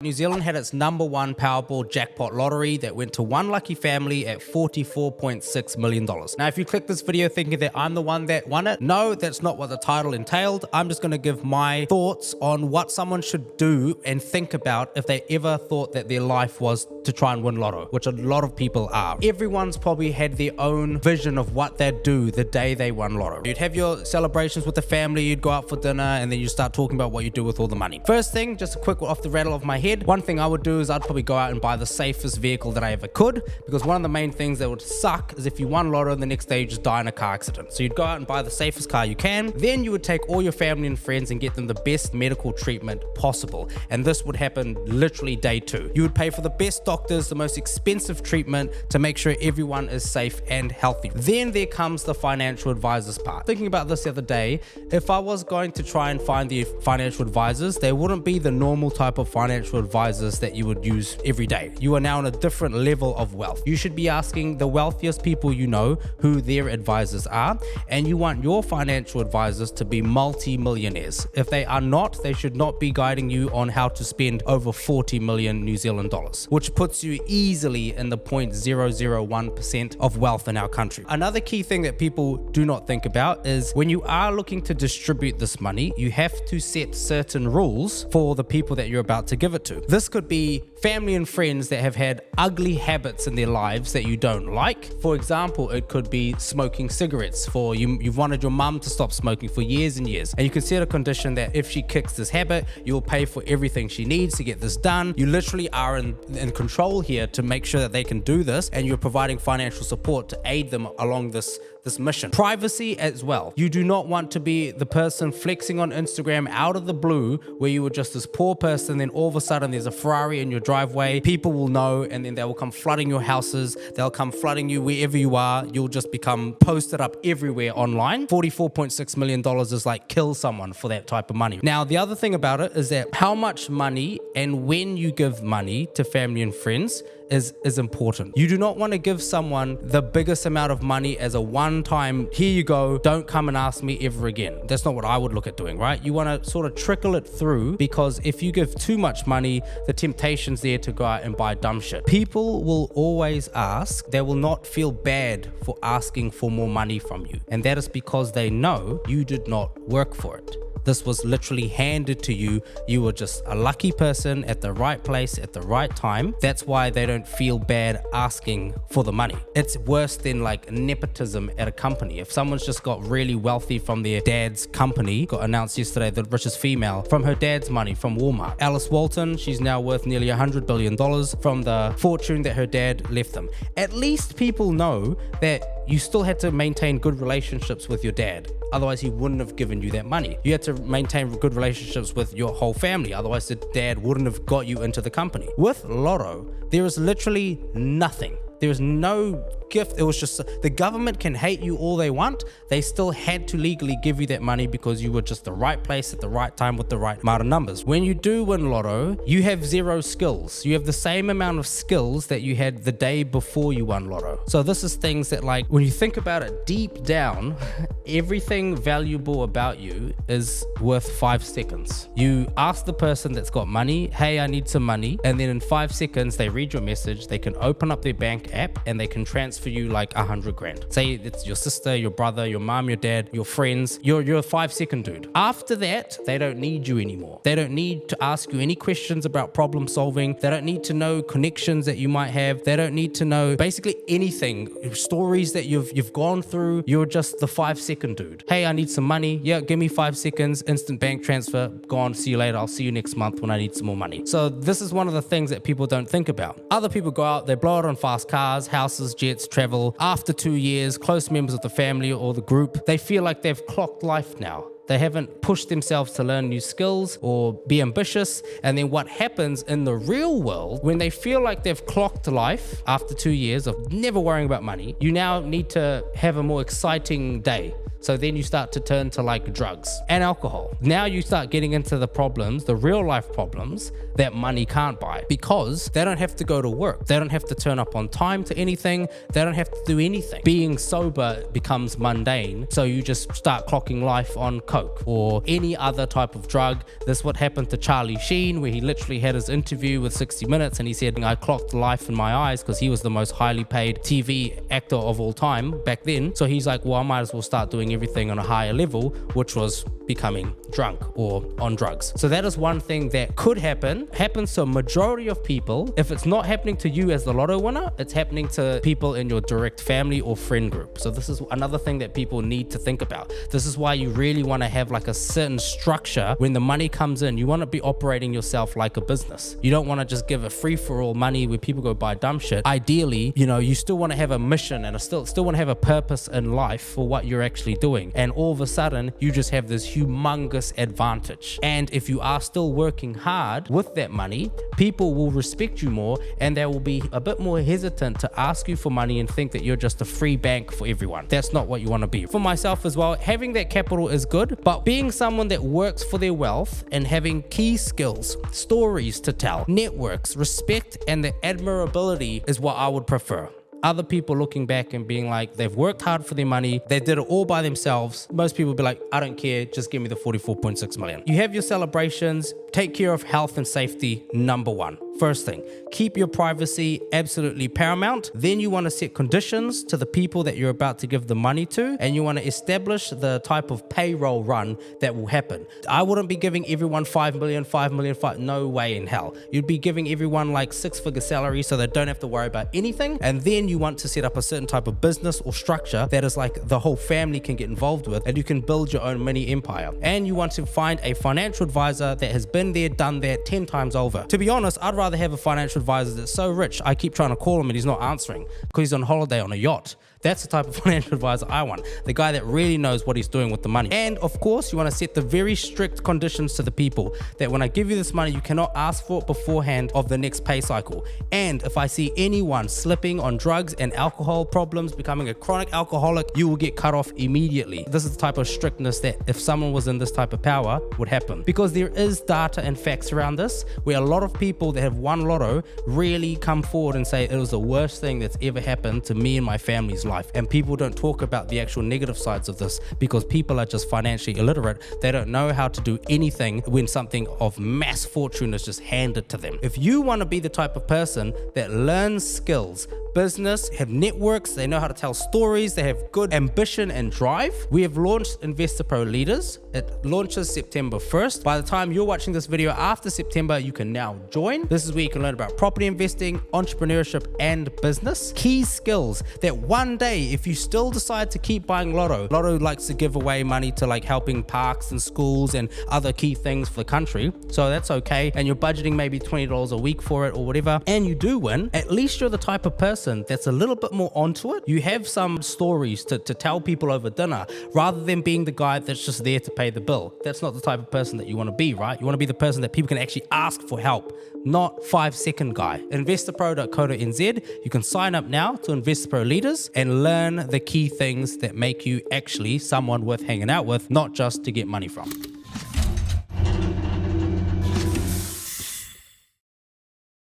New Zealand had its #1 Powerball jackpot lottery that went to one lucky family at $44.6 million. Now, if you click this video thinking that I'm the one that won it, no, that's not what the title entailed. I'm just going to give my thoughts on what someone should do and think about if they ever thought that their life was to try and win Lotto, which a lot of people are. Everyone's probably had their own vision of what they'd do the day they won Lotto. You'd have your celebrations with the family, you'd go out for dinner, and then you start talking about what you do with all the money. First thing, just a quick off the rattle of my head, one thing I would do is I'd probably go out and buy the safest vehicle that I ever could, because one of the main things that would suck is if you won Lotto and the next day you just die in a car accident. So you'd go out and buy the safest car you can, then you would take all your family and friends and get them the best medical treatment possible. And this would happen literally day 2. You would pay for the best doctors, the most expensive treatment to make sure everyone is safe and healthy. Then there comes the financial advisors part. Thinking about this the other day, if I was going to try and find the financial advisors, they wouldn't be the normal type of financial advisors that you would use every day. You are now on a different level of wealth. You should be asking the wealthiest people you know who their advisors are, and you want your financial advisors to be multi-millionaires. If they are not, they should not be guiding you on how to spend over 40 million New Zealand dollars, which puts you easily in the 0.001% of wealth in our country. Another key thing that people do not think about is when you are looking to distribute this money, you have to set certain rules for the people that you're about to give it to. This could be family and friends that have had ugly habits in their lives that you don't like. For example, it could be smoking cigarettes. You've wanted your mum to stop smoking for years and years, and you can set a condition that if she kicks this habit, you'll pay for everything she needs to get this done. You literally are in control here to make sure that they can do this, and you're providing financial support to aid them along this mission. Privacy as well. You do not want to be the person flexing on Instagram out of the blue where you were just this poor person, then all of a sudden there's a Ferrari in your driveway. People will know, and then they will come flooding your houses. They'll come flooding you wherever you are. You'll just become posted up everywhere online. $44.6 million is like kill someone for that type of money. Now, the other thing about it is that how much money and when you give money to family and friends is important. You do not want to give someone the biggest amount of money as a one-time, here you go, don't come and ask me ever again. That's not what I would look at doing, right? You want to sort of trickle it through, because if you give too much money, the temptation's there to go out and buy dumb shit. People will always ask, they will not feel bad for asking for more money from you. And that is because they know you did not work for it. This was literally handed to you. You were just a lucky person at the right place at the right time. That's why they don't feel bad asking for the money. It's worse than like nepotism at a company. If someone's just got really wealthy from their dad's company, got announced yesterday, the richest female, from her dad's money from Walmart. Alice Walton, she's now worth nearly $100 billion from the fortune that her dad left them. At least people know that you still had to maintain good relationships with your dad. Otherwise, he wouldn't have given you that money. You had to maintain good relationships with your whole family. Otherwise, the dad wouldn't have got you into the company. With Lotto, there is literally nothing. There is no gift. It was just, the government can hate you all they want. They still had to legally give you that money because you were just the right place at the right time with the right amount of numbers. When you do win Lotto, you have 0 skills. You have the same amount of skills that you had the day before you won Lotto. So this is things that, like, when you think about it deep down, everything valuable about you is worth 5 seconds. You ask the person that's got money, hey, I need some money. And then in 5 seconds, they read your message. They can open up their bank app and they can transfer you like 100 grand. Say it's your sister, your brother, your mom, your dad, your friends. You're a 5-second dude. After that, they don't need you anymore. They don't need to ask you any questions about problem solving. They don't need to know connections that you might have. They don't need to know basically anything, stories that you've gone through. You're just the 5-second dude. Hey, I need some money. Yeah, give me 5 seconds, instant bank transfer, gone, see you later. I'll see you next month when I need some more money. So this is one of the things that people don't think about. Other people go out, they blow it on fast cars, houses, jets, travel. After 2 years, close members of the family or the group, they feel like they've clocked life now. They haven't pushed themselves to learn new skills or be ambitious. And then what happens in the real world, when they feel like they've clocked life after 2 years of never worrying about money, you now need to have a more exciting day. So then you start to turn to like drugs and alcohol. Now you start getting into the problems, the real life problems that money can't buy, because they don't have to go to work. They don't have to turn up on time to anything. They don't have to do anything. Being sober becomes mundane. So you just start clocking life on coke or any other type of drug. This is what happened to Charlie Sheen, where he literally had his interview with 60 Minutes and he said, I clocked life in my eyes, because he was the most highly paid TV actor of all time back then. So he's like, well, I might as well start doing everything on a higher level, which was becoming drunk or on drugs. So that is one thing that could happen, happens to a majority of people. If it's not happening to you as the lotto winner, it's happening to people in your direct family or friend group. So this is another thing that people need to think about. This is why you really want to have like a certain structure. When the money comes in, you want to be operating yourself like a business. You don't want to just give a free-for-all money where people go buy dumb shit. Ideally, you still want to have a mission and still want to have a purpose in life for what you're actually doing. And all of a sudden, you just have this humongous advantage. And if you are still working hard with that money, people will respect you more, and they will be a bit more hesitant to ask you for money and think that you're just a free bank for everyone. That's not what you want to be. For myself as well, having that capital is good, but being someone that works for their wealth and having key skills, stories to tell, networks, respect, and the admirability is what I would prefer. Other people looking back and being like, they've worked hard for their money, they did it all by themselves. Most people will be like, I don't care, just give me the 44.6 million. You have your celebrations, take care of health and safety, number one. First thing, keep your privacy absolutely paramount. Then you want to set conditions to the people that you're about to give the money to, and you want to establish the type of payroll run that will happen. I wouldn't be giving everyone 5 million, no way in hell. You'd be giving everyone like 6-figure salary so they don't have to worry about anything. And then you want to set up a certain type of business or structure that is like the whole family can get involved with, and you can build your own mini empire. And you want to find a financial advisor that has been there, done that 10 times over. To be honest, I'd rather have a financial advisor that's so rich, I keep trying to call him and he's not answering because he's on holiday on a yacht. That's the type of financial advisor I want. The guy that really knows what he's doing with the money. And of course, you want to set the very strict conditions to the people that when I give you this money, you cannot ask for it beforehand of the next pay cycle. And if I see anyone slipping on drugs and alcohol problems, becoming a chronic alcoholic, you will get cut off immediately. This is the type of strictness that if someone was in this type of power would happen. Because there is data and facts around this, where a lot of people that have won lotto really come forward and say it was the worst thing that's ever happened to me and my family's life. And people don't talk about the actual negative sides of this because people are just financially illiterate. They don't know how to do anything when something of mass fortune is just handed to them. If you want to be the type of person that learns skills, business, have networks, they know how to tell stories, they have good ambition and drive, we have launched Investor Pro Leaders. It launches September 1st. By the time you're watching this video after September, you can now join. This is where you can learn about property investing, entrepreneurship, and business. Key skills that one day, if you still decide to keep buying Lotto likes to give away money to like helping parks and schools and other key things for the country. So that's okay. And you're budgeting maybe $20 a week for it or whatever. And you do win. At least you're the type of person that's a little bit more onto it. You have some stories to tell people over dinner rather than being the guy that's just there to pay the bill. That's not the type of person that you want to be, right? You want to be the person that people can actually ask for help, not 5-second guy. investorpro.co.nz. You can sign up now to Investor Pro Leaders and learn the key things that make you actually someone worth hanging out with, not just to get money from.